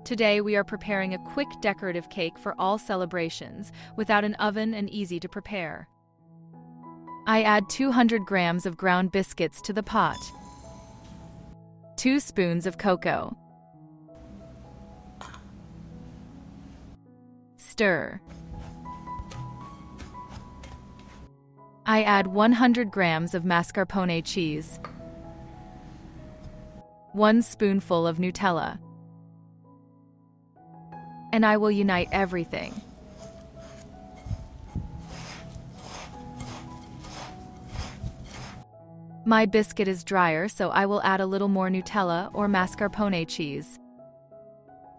Today we are preparing a quick decorative cake for all celebrations, without an oven and easy to prepare. I add 200 grams of ground biscuits to the pot. 2 spoons of cocoa. Stir. I add 100 grams of mascarpone cheese. 1 spoonful of Nutella. And I will unite everything. My biscuit is drier, so I will add a little more Nutella or mascarpone cheese.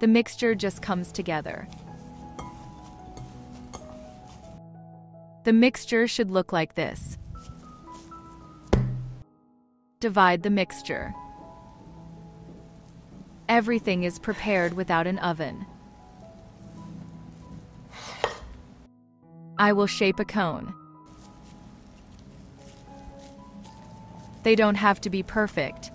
The mixture just comes together. The mixture should look like this. Divide the mixture. Everything is prepared without an oven. I will shape a cone. They don't have to be perfect.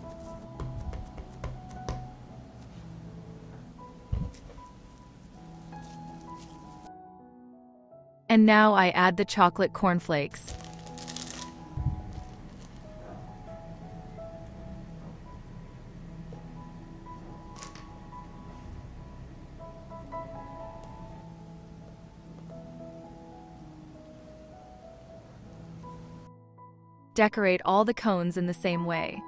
And now I add the chocolate cornflakes. Decorate all the cones in the same way.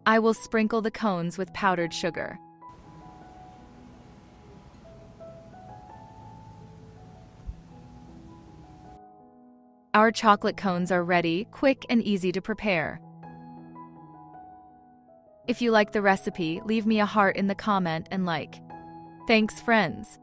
I will sprinkle the cones with powdered sugar. Our chocolate cones are ready, quick and easy to prepare. If you like the recipe, leave me a heart in the comment and like. Thanks, friends.